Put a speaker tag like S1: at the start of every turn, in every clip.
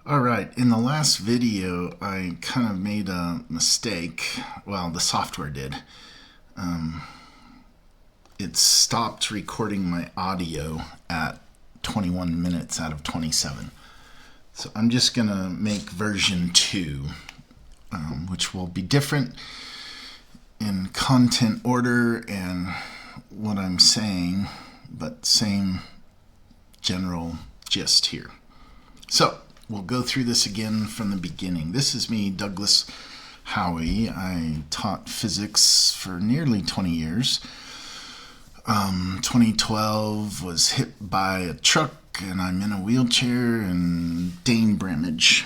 S1: Alright, in the last video I kind of made a mistake. Well, the software did. It stopped recording my audio at 21 minutes out of 27. So I'm just going to make version 2, which will be different in content order and what I'm saying, but same general gist here. So we'll go through this again from the beginning. This is me, Douglas Howey. I taught physics for nearly 20 years. 2012 was hit by a truck and I'm in a wheelchair and brain damage.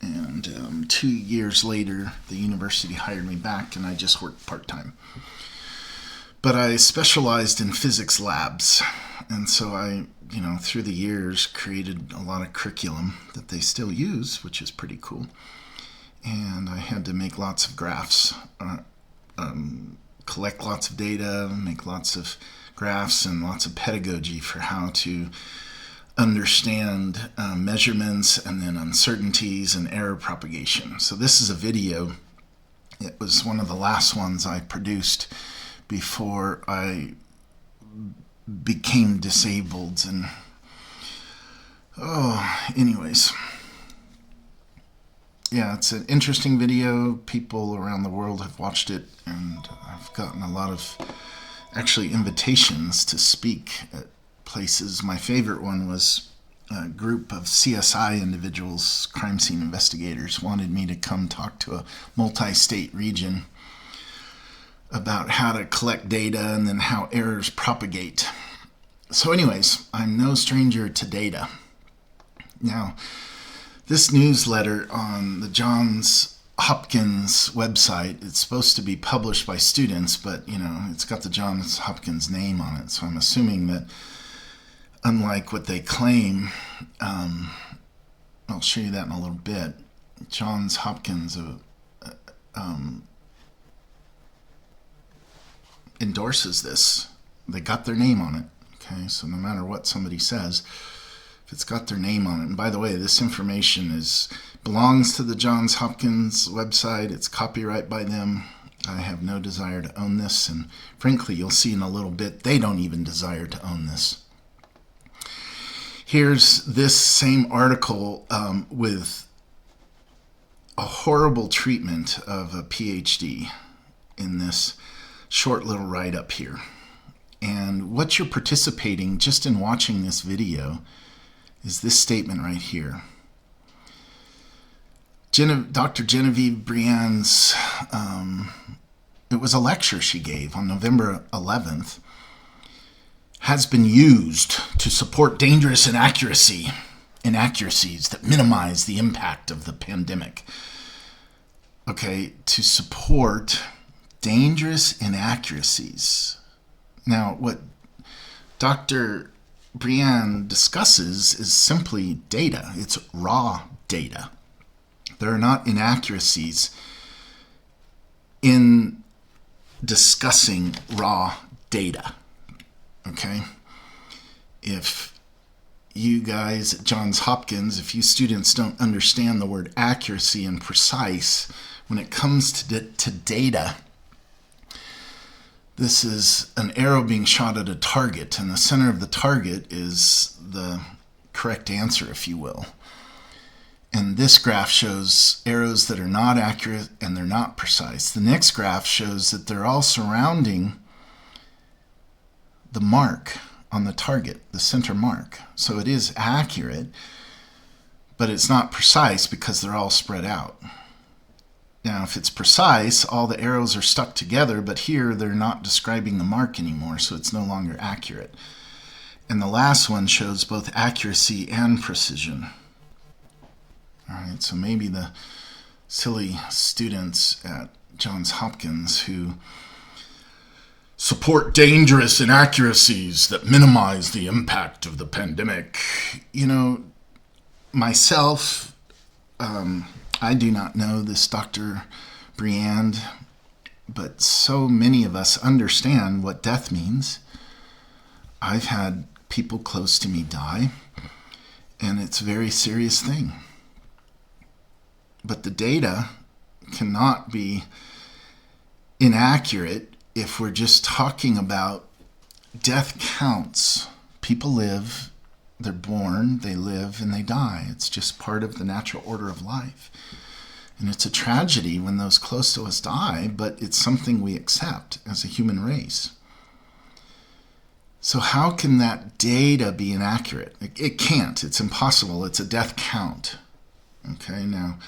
S1: And 2 years later, the university hired me back and I just worked part-time. But I specialized in physics labs. And so I, through the years, created a lot of curriculum that they still use, which is pretty cool. And I had to make lots of graphs, collect lots of data, make lots of graphs, and lots of pedagogy for how to understand measurements and then uncertainties and error propagation. So this is a video. It was one of the last ones I produced before I became disabled. And anyways, yeah, it's an interesting video. People around the world have watched it, and I've gotten a lot of actually invitations to speak at places. My favorite one was a group of CSI individuals, crime scene investigators, wanted me to come talk to a multi-state region about how to collect data and then how errors propagate. So anyways, I'm no stranger to data. Now, this newsletter on the Johns Hopkins website, it's supposed to be published by students, but it's got the Johns Hopkins name on it. So I'm assuming that unlike what they claim, I'll show you that in a little bit, Johns Hopkins endorses this. They got their name on it. Okay, so no matter what somebody says, if it's got their name on it, and by the way, this information belongs to the Johns Hopkins website. It's copyright by them. I have no desire to own this, and frankly, you'll see in a little bit, they don't even desire to own this. Here's this same article with a horrible treatment of a PhD in this short little write-up here. And what you're participating just in watching this video is this statement right here. Dr. Genevieve Briand's, it was a lecture she gave on November 11th, has been used to support dangerous inaccuracies that minimize the impact of the pandemic. Okay, to support dangerous inaccuracies. Now, what Dr. Briand discusses is simply data. It's raw data. There are not inaccuracies in discussing raw data. Okay? If you guys at Johns Hopkins, if you students don't understand the word accuracy and precise, when it comes to data, this is an arrow being shot at a target, and the center of the target is the correct answer, if you will. And this graph shows arrows that are not accurate and they're not precise. The next graph shows that they're all surrounding the mark on the target, the center mark. So it is accurate, but it's not precise because they're all spread out. Now, if it's precise, all the arrows are stuck together, but here they're not describing the mark anymore, so it's no longer accurate. And the last one shows both accuracy and precision. All right, so maybe the silly students at Johns Hopkins who support dangerous inaccuracies that minimize the impact of the pandemic. Myself, I do not know this Dr. Briand, but so many of us understand what death means. I've had people close to me die, And it's a very serious thing. But the data cannot be inaccurate if we're just talking about death counts. People live, they're born, they live, and they die. It's just part of the natural order of life. And it's a tragedy when those close to us die, but it's something we accept as a human race. So how can that data be inaccurate? It can't. It's impossible. It's a death count. Okay, now,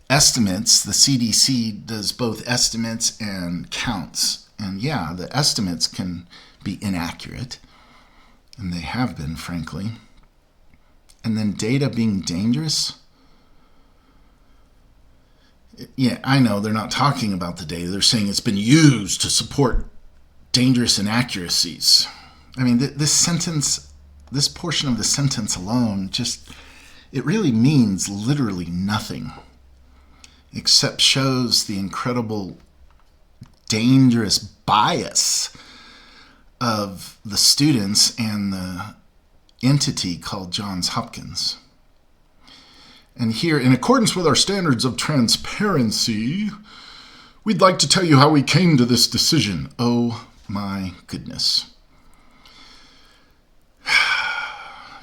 S1: estimates, the CDC does both estimates and counts. And yeah, the estimates can be inaccurate, and they have been, frankly. And then data being dangerous? Yeah, I know they're not talking about the data. They're saying it's been used to support dangerous inaccuracies. I mean, this sentence, this portion of the sentence alone, it really means literally nothing, except shows the incredible, dangerous bias of the students and the entity called Johns Hopkins. And here, in accordance with our standards of transparency, we'd like to tell you how we came to this decision. Oh my goodness.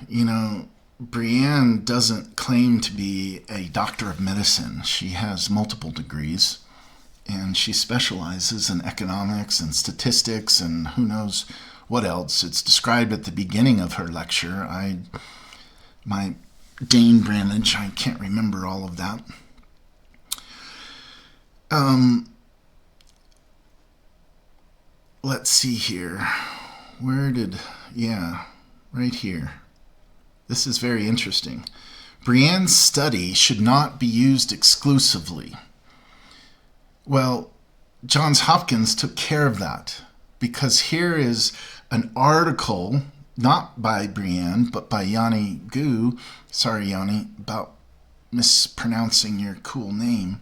S1: You know, Brienne doesn't claim to be a doctor of medicine. She has multiple degrees, and she specializes in economics and statistics and who knows what else. It's described at the beginning of her lecture. My Dane Brandage, I can't remember all of that. Let's see here. Right here. This is very interesting. Brienne's study should not be used exclusively. Well, Johns Hopkins took care of that, because here is an article, not by Brienne, but by Yanni Gu. Sorry, Yanni, about mispronouncing your cool name.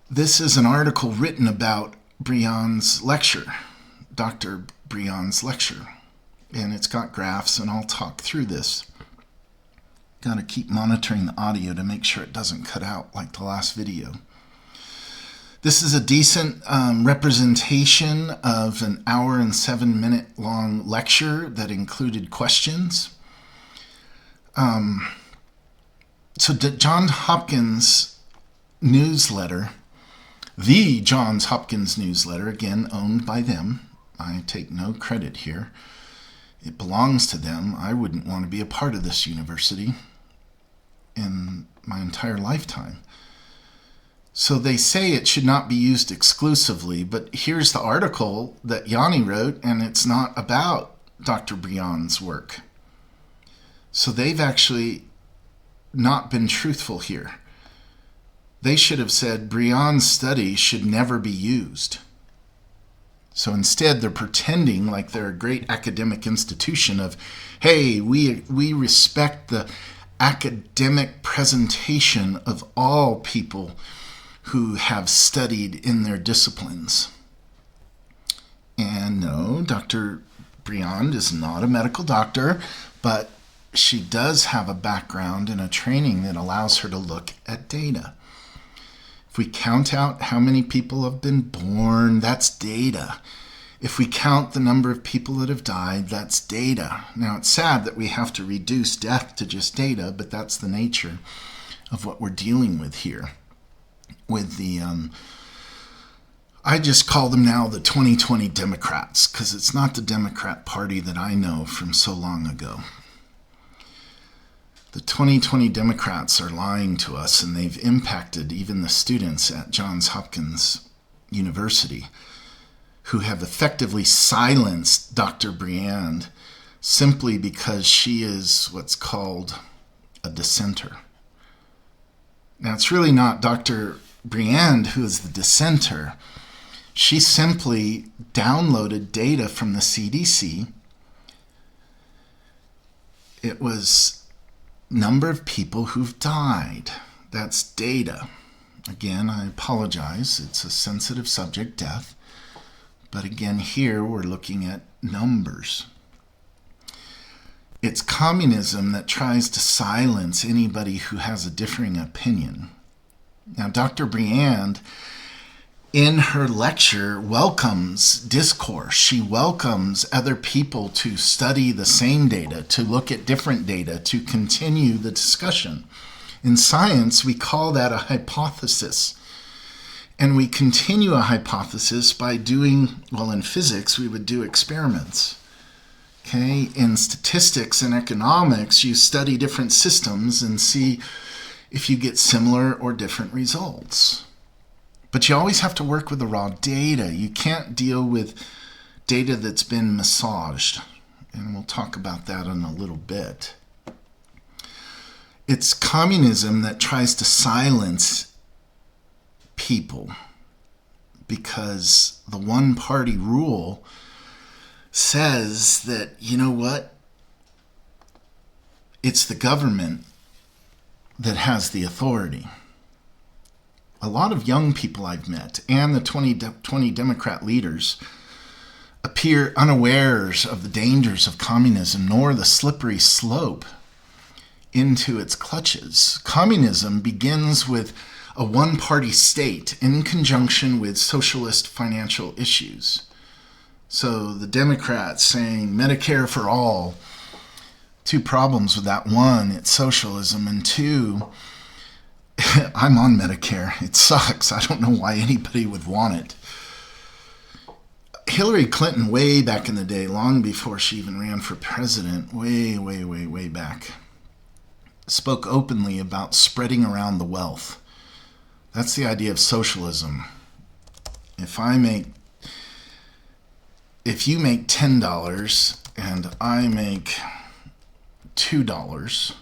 S1: This is an article written about Brienne's lecture, Dr. Brienne's lecture. And it's got graphs, and I'll talk through this. Got to keep monitoring the audio to make sure it doesn't cut out like the last video. This is a decent representation of an 1 hour and 7 minute long lecture that included questions. So the Johns Hopkins newsletter, the Johns Hopkins newsletter, again owned by them. I take no credit here. It belongs to them. I wouldn't want to be a part of this university in my entire lifetime. So they say it should not be used exclusively, but here's the article that Yanni wrote, and it's not about Dr. Brienne's work. So they've actually not been truthful here. They should have said Brienne's study should never be used. So instead, they're pretending like they're a great academic institution of, hey, we respect the academic presentation of all people who have studied in their disciplines. And no, Dr. Brienne is not a medical doctor, but she does have a background and a training that allows her to look at data. If we count out how many people have been born, that's data. If we count the number of people that have died, that's data. Now, it's sad that we have to reduce death to just data, but that's the nature of what we're dealing with here. With the, I just call them now the 2020 Democrats, because it's not the Democrat Party that I know from so long ago. The 2020 Democrats are lying to us, and they've impacted even the students at Johns Hopkins University, who have effectively silenced Dr. Brienne simply because she is what's called a dissenter. Now, it's really not Dr. Brienne who is the dissenter. She simply downloaded data from the CDC. It was number of people who've died. That's data. Again, I apologize. It's a sensitive subject, death. But again, here we're looking at numbers. It's communism that tries to silence anybody who has a differing opinion. Now, Dr. Briand, in her lecture, welcomes discourse. She welcomes other people to study the same data, to look at different data, to continue the discussion. In science, we call that a hypothesis. And we continue a hypothesis by doing, well, in physics, we would do experiments. Okay? In statistics and economics, you study different systems and see if you get similar or different results. But you always have to work with the raw data. You can't deal with data that's been massaged. And we'll talk about that in a little bit. It's communism that tries to silence people because the one-party rule says that, you know what? It's the government that has the authority. A lot of young people I've met and the 2020 Democrat leaders appear unawares of the dangers of communism nor the slippery slope into its clutches. Communism begins with a one-party state in conjunction with socialist financial issues. So the Democrats saying Medicare for all, two problems with that. One, it's socialism, and two, I'm on Medicare. It sucks. I don't know why anybody would want it. Hillary Clinton, way back in the day, long before she even ran for president, way back, spoke openly about spreading around the wealth. That's the idea of socialism. If you make $10 and I make $2,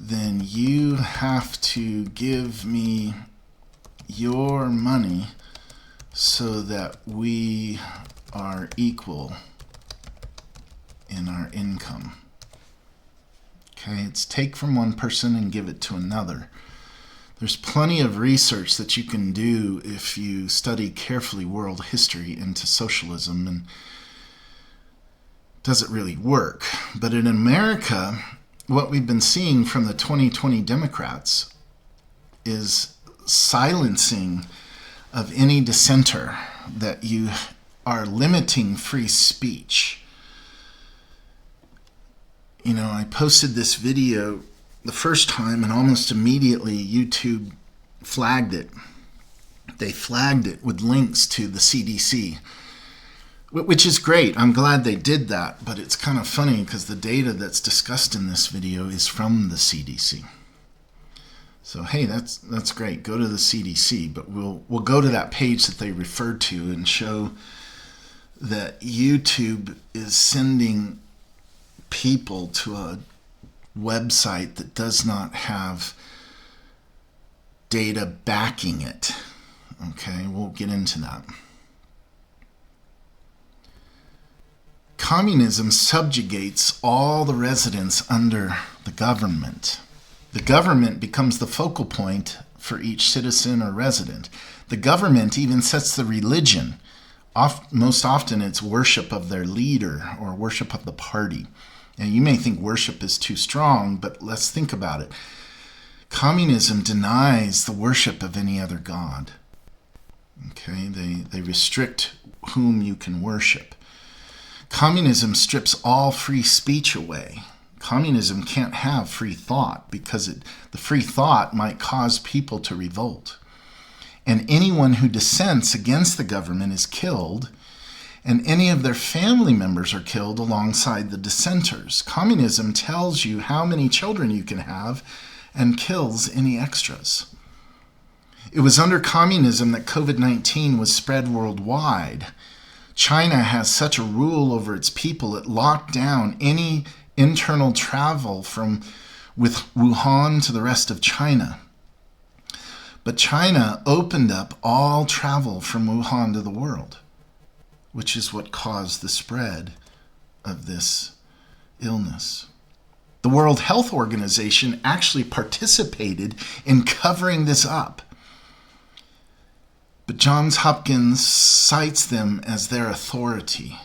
S1: then you have to give me your money so that we are equal in our income. Okay, it's take from one person and give it to another. There's plenty of research that you can do if you study carefully world history into socialism, and does it really work? But in America, what we've been seeing from the 2020 Democrats is silencing of any dissenter, that you are limiting free speech. You know, I posted this video the first time and almost immediately YouTube flagged it. They flagged it with links to the CDC, which is great. I'm glad they did that, but it's kind of funny because the data that's discussed in this video is from the CDC. So hey, that's great. Go to the CDC, but we'll go to that page that they referred to and show that YouTube is sending people to a website that does not have data backing it. Okay, we'll get into that. Communism subjugates all the residents under the government. The government becomes the focal point for each citizen or resident. The government even sets the religion. Most often it's worship of their leader or worship of the party. And you may think worship is too strong, but let's think about it. Communism denies the worship of any other god. Okay, they restrict whom you can worship. Communism strips all free speech away. Communism can't have free thought because the free thought might cause people to revolt. And anyone who dissents against the government is killed, and any of their family members are killed alongside the dissenters. Communism tells you how many children you can have and kills any extras. It was under communism that COVID-19 was spread worldwide. China has such a rule over its people, it locked down any internal travel with Wuhan to the rest of China. But China opened up all travel from Wuhan to the world, which is what caused the spread of this illness. The World Health Organization actually participated in covering this up. But Johns Hopkins cites them as their authority.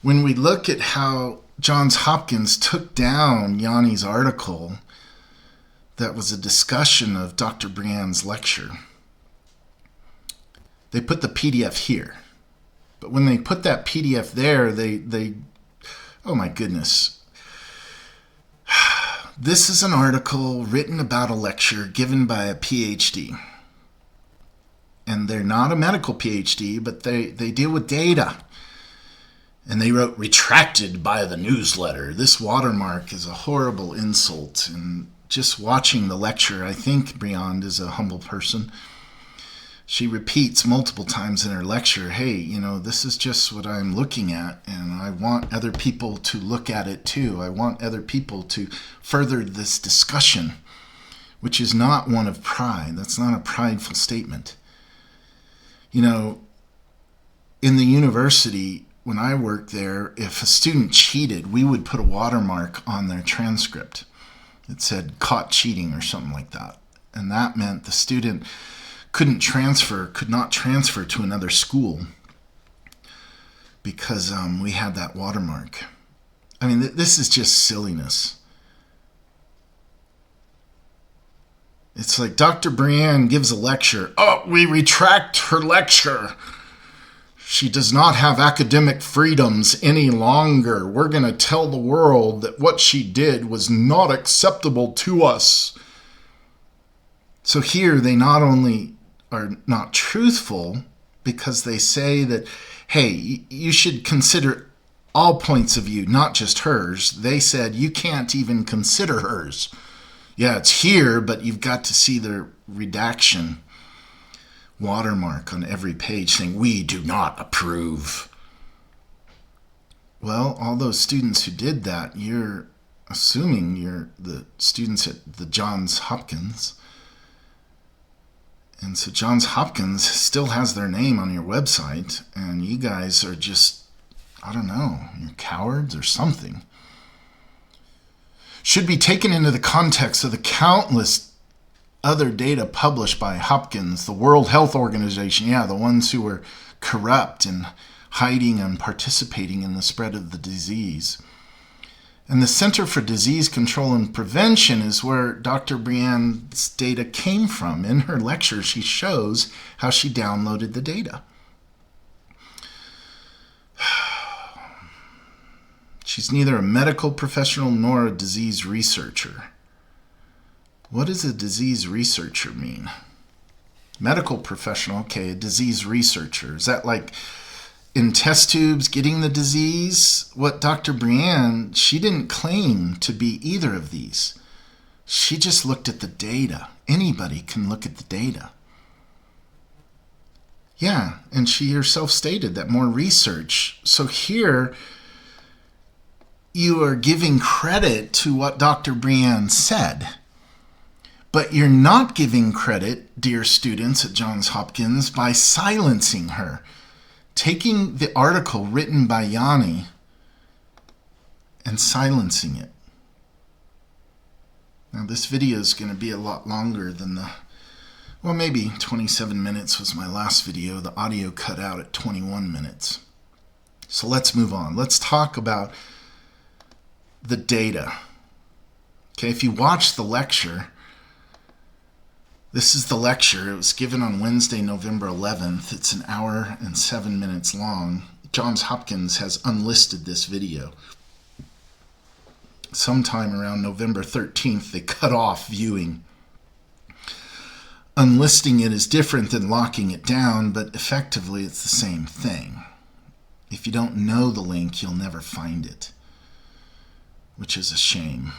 S1: When we look at how Johns Hopkins took down Yanni's article that was a discussion of Dr. Briand's lecture, they put the PDF here. But when they put that PDF there, they oh my goodness. This is an article written about a lecture given by a PhD. And they're not a medical PhD, but they deal with data. And they wrote, "Retracted by the newsletter." This watermark is a horrible insult. And just watching the lecture, I think Briand is a humble person. She repeats multiple times in her lecture, hey, this is just what I'm looking at, and I want other people to look at it too. I want other people to further this discussion, which is not one of pride. That's not a prideful statement. In the university, when I worked there, if a student cheated, we would put a watermark on their transcript. It said caught cheating or something like that. And that meant the student could not transfer to another school because we had that watermark. I mean, this is just silliness. It's like Dr. Briand gives a lecture. Oh, we retract her lecture. She does not have academic freedoms any longer. We're going to tell the world that what she did was not acceptable to us. So here they not only are not truthful because they say that, hey, you should consider all points of view, not just hers. They said you can't even consider hers. Yeah, it's here, but you've got to see the redaction watermark on every page saying, "We do not approve." Well, all those students who did that, you're assuming you're the students at the Johns Hopkins. And so Johns Hopkins still has their name on your website, and you guys are just, I don't know, you're cowards or something. Should be taken into the context of the countless other data published by Hopkins, the World Health Organization, the ones who were corrupt and hiding and participating in the spread of the disease. And the Center for Disease Control and Prevention is where Dr. Briand's data came from. In her lecture, she shows how she downloaded the data. She's neither a medical professional nor a disease researcher. What does a disease researcher mean? Medical professional, okay, a disease researcher. Is that like in test tubes getting the disease? What Dr. Briand, she didn't claim to be either of these. She just looked at the data. Anybody can look at the data. Yeah, and she herself stated that more research. So here, you are giving credit to what Dr. Briand said. But you're not giving credit, dear students at Johns Hopkins, by silencing her. Taking the article written by Yanni and silencing it. Now this video is going to be a lot longer than maybe 27 minutes was my last video. The audio cut out at 21 minutes. So let's move on. Let's talk about the data. Okay, if you watch the lecture, this is the lecture. It was given on Wednesday, November 11th. It's an hour and 7 minutes long. Johns Hopkins has unlisted this video. Sometime around November 13th, they cut off viewing. Unlisting it is different than locking it down, but effectively it's the same thing. If you don't know the link, you'll never find it, which is a shame.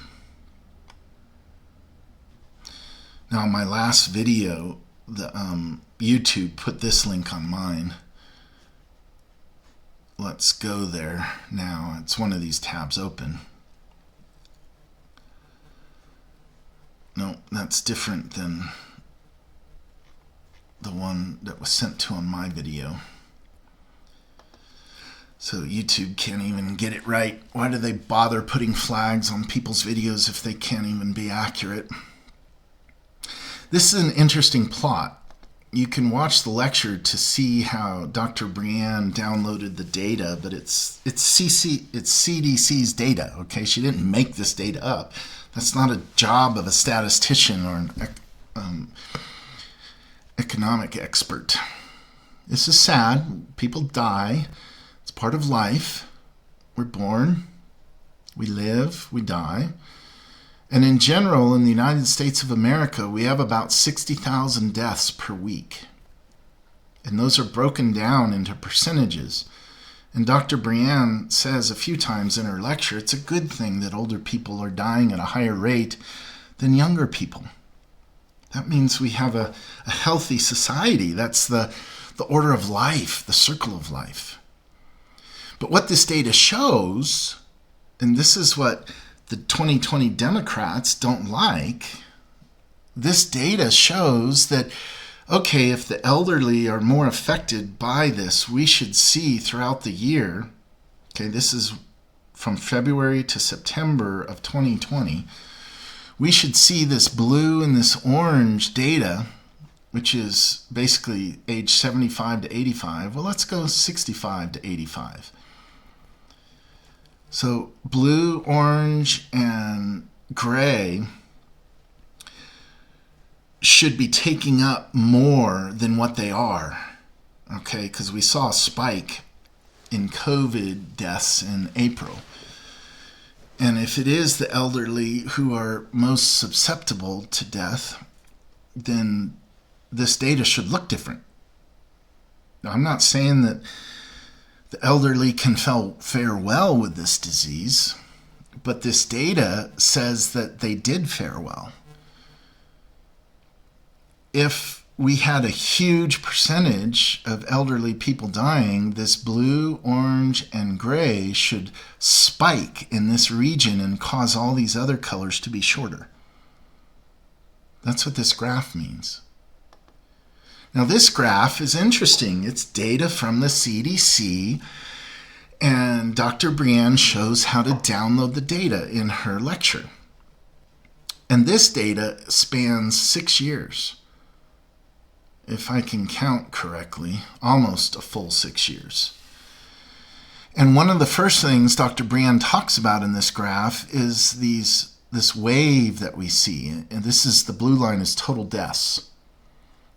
S1: Now, my last video, YouTube put this link on mine. Let's go there now. It's one of these tabs open. No, that's different than the one that was sent to on my video. So YouTube can't even get it right. Why do they bother putting flags on people's videos if they can't even be accurate? This is an interesting plot. you can watch the lecture to see how Dr. Brienne downloaded the data, but it's CDC's data, okay? She didn't make this data up. That's not a job of a statistician or an economic expert. This is sad. People die. It's part of life. We're born, we live, we die. And in general, in the United States of America, we have about 60,000 deaths per week. And those are broken down into percentages. And Dr. Brienne says a few times in her lecture, it's a good thing that older people are dying at a higher rate than younger people. That means we have a healthy society. That's the order of life, the circle of life. But what this data shows, and this is what the 2020 Democrats don't like, this data shows that, okay, if the elderly are more affected by this, we should see throughout the year, okay, this is from February to September of 2020, we should see this blue and this orange data, which is basically age 75 to 85. Well, let's go 65 to 85. So blue, orange, and gray should be taking up more than what they are, okay? Because we saw a spike in COVID deaths in April. And if it is the elderly who are most susceptible to death, then this data should look different. Now, I'm not saying that the elderly can fare well with this disease, but this data says that they did fare well. If we had a huge percentage of elderly people dying, this blue, orange, and gray should spike in this region and cause all these other colors to be shorter. That's what this graph means. Now, this graph is interesting. It's data from the CDC, and Dr. Brienne shows how to download the data in her lecture. And this data spans 6 years. If I can count correctly, almost a full 6 years. And one of the first things Dr. Brienne talks about in this graph is this wave that we see. And this is, the blue line is total deaths.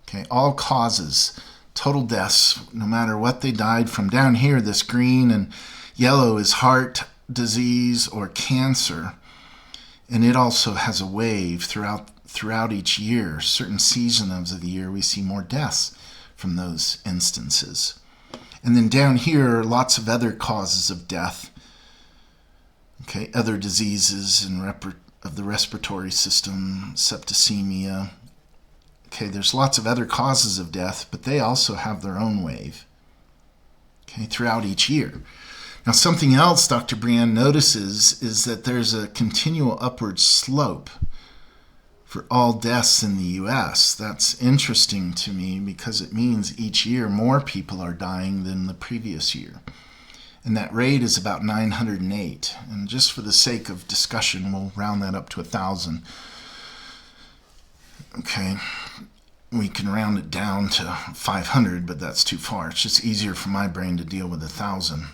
S1: Okay, all causes, total deaths, no matter what they died from. Down here, this green and yellow is heart disease or cancer. And it also has a wave throughout each year. Certain seasons of the year, we see more deaths from those instances. And then down here are lots of other causes of death. Okay, other diseases of the respiratory system, septicemia. Okay, there's lots of other causes of death, but they also have their own wave, okay, throughout each year. Now, something else Dr. Brienne notices is that there's a continual upward slope for all deaths in the U.S. That's interesting to me because it means each year more people are dying than the previous year. And that rate is about 908. And just for the sake of discussion, we'll round that up to 1,000. Okay, we can round it down to 500, but that's too far. It's just easier for my brain to deal with 1,000.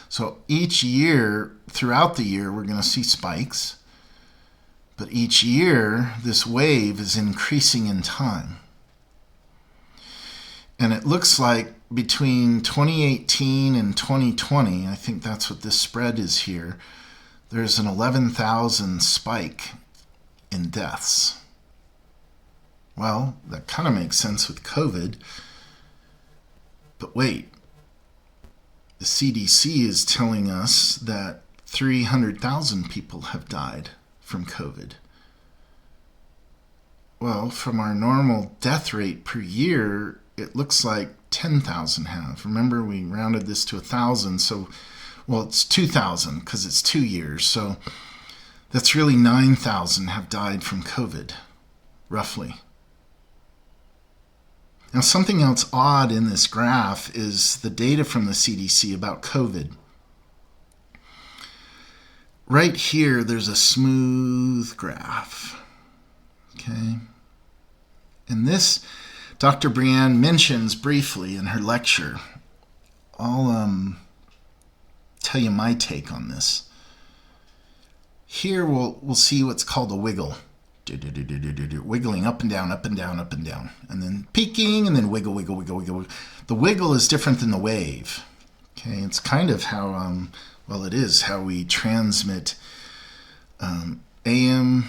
S1: So each year, throughout the year, we're going to see spikes. But each year, this wave is increasing in time. And it looks like between 2018 and 2020, I think that's what this spread is here, there's an 11,000 spike in deaths. Well, that kind of makes sense with COVID. But wait, the CDC is telling us that 300,000 people have died from COVID. Well, from our normal death rate per year, it looks like 10,000 have. Remember, we rounded this to 1,000, so, well, it's 2,000 because it's 2 years. So that's really 9,000 have died from COVID, roughly. Now, something else odd in this graph is the data from the CDC about COVID. Right here, there's a smooth graph, okay? And this Dr. Brienne mentions briefly in her lecture. I'll tell you my take on this. Here we'll see what's called a wiggle. Wiggling up and down, up and down, up and down. And then peaking, and then wiggle, wiggle, wiggle, wiggle. The wiggle is different than the wave. Okay, it's kind of how, it is how we transmit AM,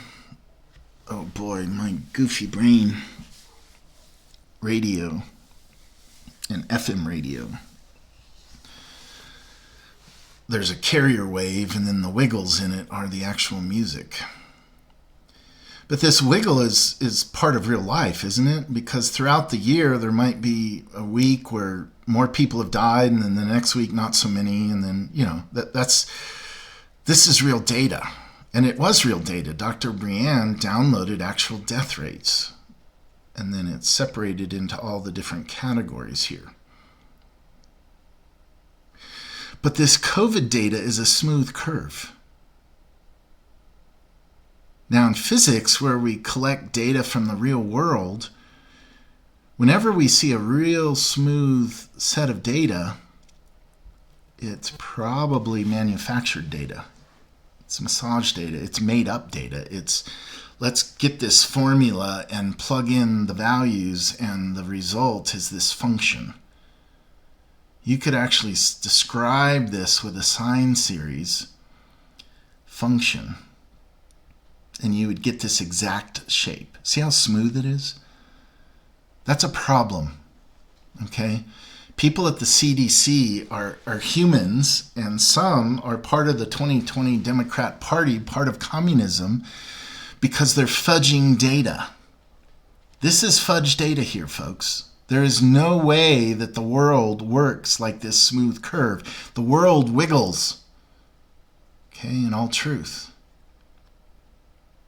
S1: oh boy, my goofy brain, radio and FM radio. There's a carrier wave, and then the wiggles in it are the actual music. But this wiggle is part of real life, isn't it? Because throughout the year, there might be a week where more people have died, and then the next week, not so many. And then, this is real data. And it was real data. Dr. Brienne downloaded actual death rates. And then it's separated into all the different categories here. But this COVID data is a smooth curve. Now in physics, where we collect data from the real world, whenever we see a real smooth set of data, it's probably manufactured data. It's massage data. It's made up data. It's let's get this formula and plug in the values, and the result is this function. You could actually describe this with a sine series function, and you would get this exact shape. See how smooth it is? That's a problem, okay? People at the CDC are humans, and some are part of the 2020 Democrat Party, part of communism, because they're fudging data. This is fudge data here, folks. There is no way that the world works like this smooth curve. The world wiggles, okay, in all truth.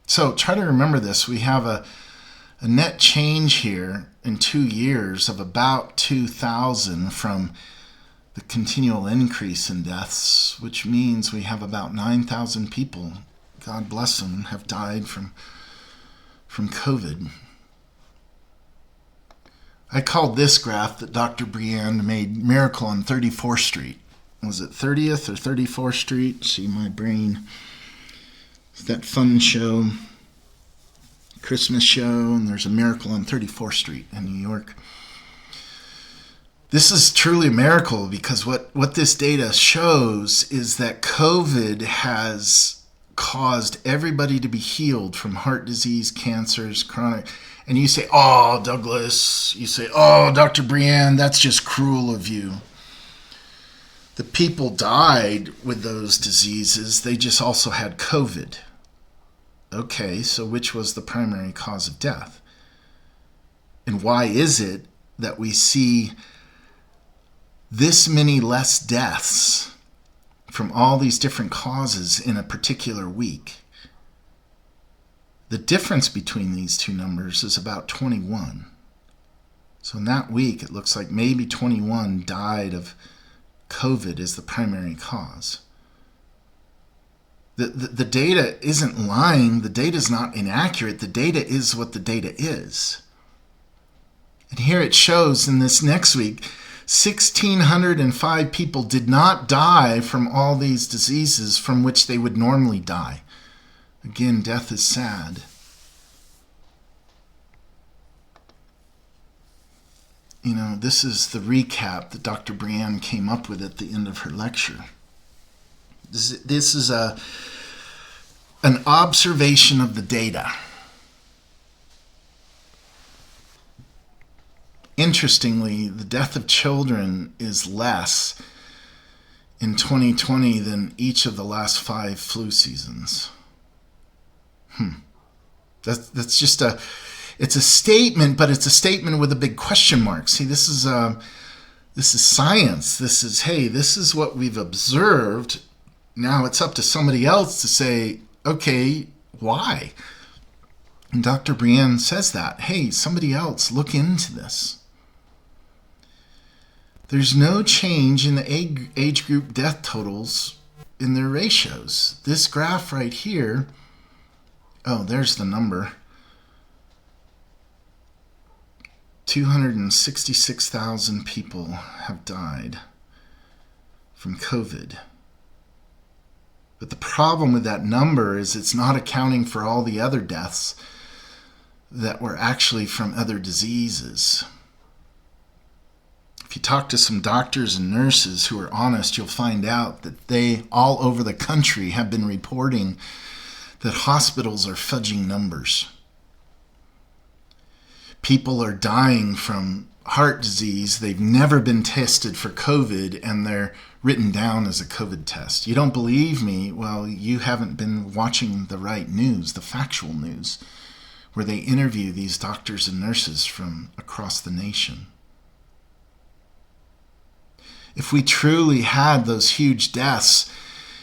S1: So try to remember this. We have a net change here in 2 years of about 2,000 from the continual increase in deaths, which means we have about 9,000 people, God bless them, have died from COVID. I called this graph that Dr. Brienne made Miracle on 34th Street. Was it 30th or 34th Street? See, my brain. It's that fun show, Christmas show, and there's a Miracle on 34th Street in New York. This is truly a miracle, because what this data shows is that COVID has caused everybody to be healed from heart disease, cancers, chronic. And you say, oh, Douglas, you say, oh, Dr. Brienne, that's just cruel of you. The people died with those diseases. They just also had COVID. Okay, so which was the primary cause of death? And why is it that we see this many less deaths from all these different causes in a particular week? The difference between these two numbers is about 21. So in that week, it looks like maybe 21 died of COVID as the primary cause. The data isn't lying. The data is not inaccurate. The data is what the data is. And here it shows in this next week, 1,605 people did not die from all these diseases from which they would normally die. Again, death is sad. You know, this is the recap that Dr. Brienne came up with at the end of her lecture. This is an observation of the data. Interestingly, the death of children is less in 2020 than each of the last 5 flu seasons. That's just it's a statement, but it's a statement with a big question mark. See, this is science. This is what we've observed. Now it's up to somebody else to say, okay, why? And Dr. Brienne says that, hey, somebody else look into this. There's no change in the age group death totals in their ratios. This graph right here, oh, there's the number. 266,000 people have died from COVID. But the problem with that number is it's not accounting for all the other deaths that were actually from other diseases. If you talk to some doctors and nurses who are honest, you'll find out that they, all over the country, have been reporting that hospitals are fudging numbers. People are dying from heart disease. They've never been tested for COVID, and they're written down as a COVID test. You don't believe me? Well, you haven't been watching the right news, the factual news, where they interview these doctors and nurses from across the nation. If we truly had those huge deaths,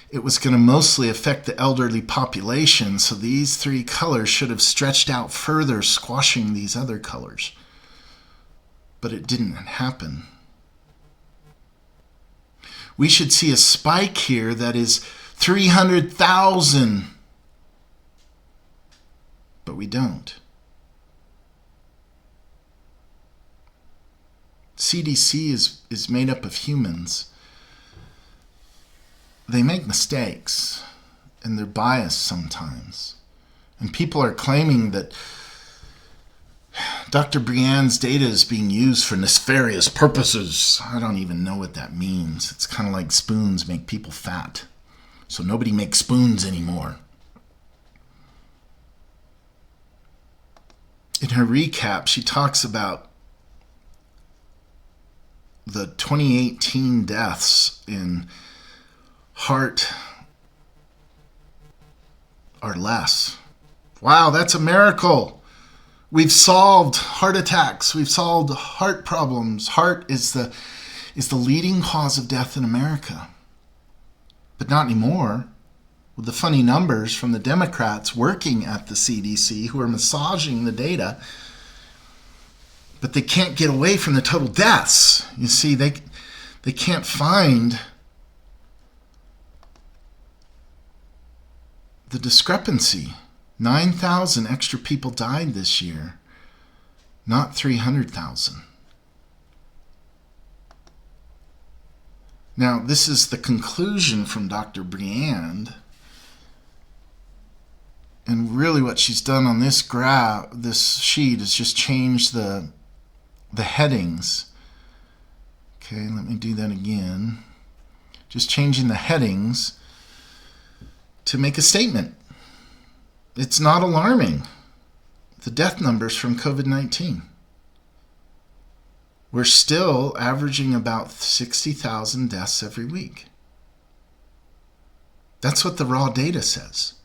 S1: it was going to mostly affect the elderly population, so these three colors should have stretched out further, squashing these other colors. But it didn't happen. We should see a spike here that is 300,000, but we don't. CDC is made up of humans. They make mistakes, and they're biased sometimes. And people are claiming that Dr. Briand's data is being used for nefarious purposes. I don't even know what that means. It's kind of like spoons make people fat. So nobody makes spoons anymore. In her recap, she talks about the 2018 deaths in heart are less. Wow, that's a miracle. We've solved heart attacks. We've solved heart problems. Heart is the leading cause of death in America. But not anymore. With the funny numbers from the Democrats working at the CDC who are massaging the data, but they can't get away from the total deaths. You see, they can't find the discrepancy. 9,000 extra people died this year, not 300,000. Now, this is the conclusion from Dr. Briand. And really what she's done on this sheet is just change the headings. Okay, let me do that again. Just changing the headings to make a statement. It's not alarming, the death numbers from COVID-19. We're still averaging about 60,000 deaths every week. That's what the raw data says.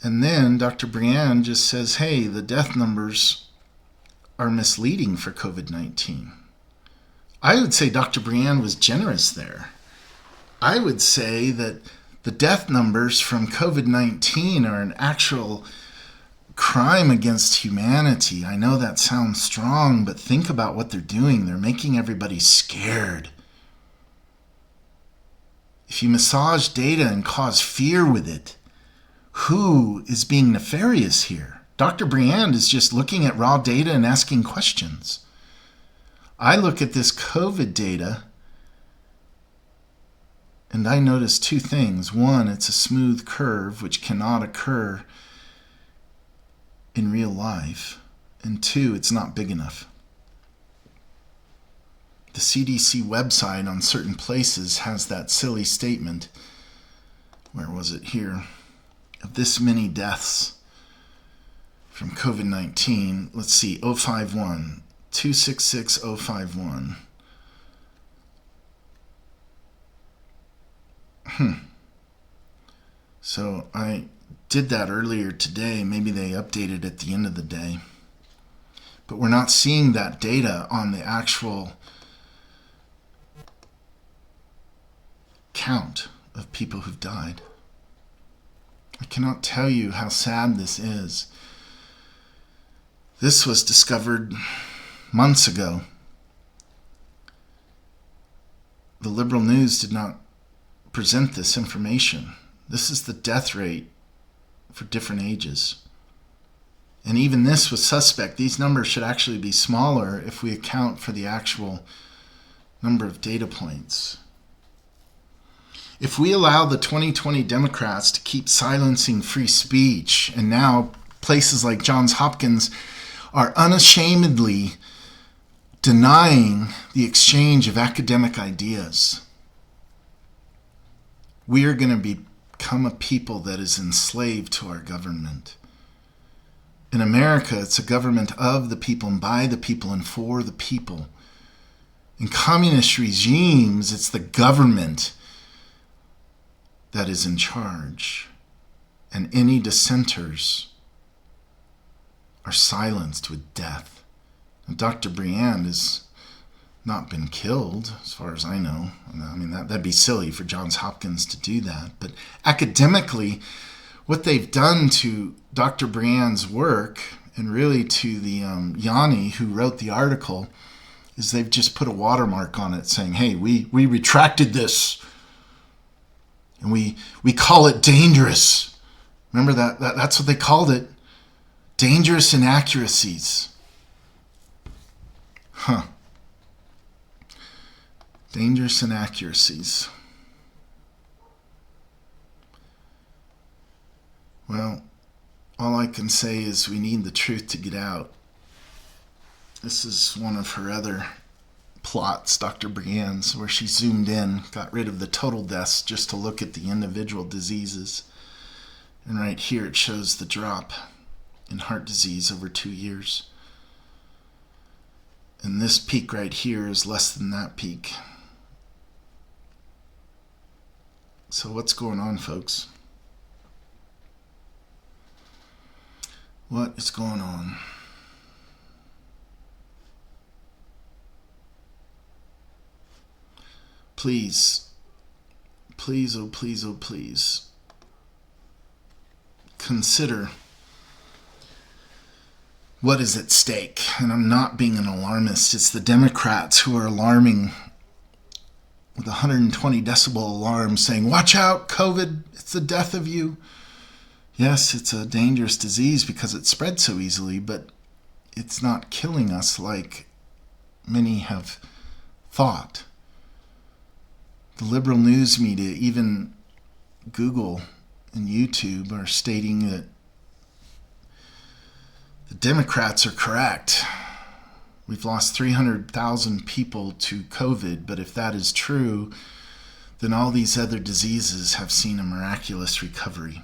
S1: And then Dr. Briand just says, hey, the death numbers are misleading for COVID-19. I would say Dr. Briand was generous there. I would say that the death numbers from COVID-19 are an actual crime against humanity. I know that sounds strong, but think about what they're doing. They're making everybody scared. If you massage data and cause fear with it, who is being nefarious here? Dr. Briand is just looking at raw data and asking questions. I look at this COVID data and I notice two things. One, it's a smooth curve, which cannot occur in real life. And two, it's not big enough. The CDC website on certain places has that silly statement. Where was it? Here. Of this many deaths from COVID-19. Let's see, 051. 266051. So I did that earlier today. Maybe they updated at the end of the day. But we're not seeing that data on the actual count of people who've died. I cannot tell you how sad this is. This was discovered months ago. The liberal news did not present this information. This is the death rate for different ages. And even this was suspect. These numbers should actually be smaller if we account for the actual number of data points. If we allow the 2020 Democrats to keep silencing free speech, and now places like Johns Hopkins are unashamedly denying the exchange of academic ideas, we are going to become a people that is enslaved to our government. In America, it's a government of the people and by the people and for the people. In communist regimes, it's the government that is in charge, and any dissenters are silenced with death. And Dr. Briand has not been killed, as far as I know. I mean, that'd be silly for Johns Hopkins to do that. But academically, what they've done to Dr. Briand's work, and really to the Yanni who wrote the article, is they've just put a watermark on it saying, hey, we retracted this. And we call it dangerous. Remember that's what they called it. Dangerous inaccuracies. Dangerous inaccuracies. Well, all I can say is we need the truth to get out. This is one of her other plots, Dr. Briand's, where she zoomed in, got rid of the total deaths just to look at the individual diseases. And right here it shows the drop in heart disease over 2 years. And this peak right here is less than that peak. So what's going on, folks? What is going on? Please, please, oh please, oh please, consider what is at stake. And I'm not being an alarmist. It's the Democrats who are alarming with 120 decibel alarm saying, watch out, COVID, it's the death of you. Yes, it's a dangerous disease because it spreads so easily, but it's not killing us like many have thought. The liberal news media, even Google and YouTube, are stating that the Democrats are correct. We've lost 300,000 people to COVID, but if that is true, then all these other diseases have seen a miraculous recovery.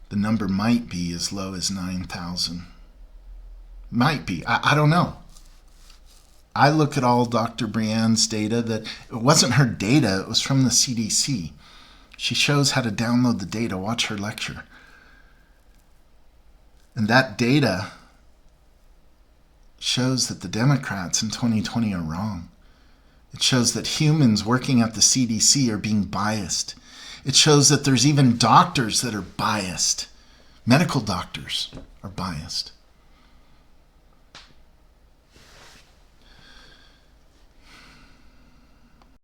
S1: The number might be as low as 9,000. Might be. I don't know. I look at all Dr. Briand's data that it wasn't her data, it was from the CDC. She shows how to download the data. Watch her lecture. And that data shows that the Democrats in 2020 are wrong. It shows that humans working at the CDC are being biased. It shows that there's even doctors that are biased. Medical doctors are biased.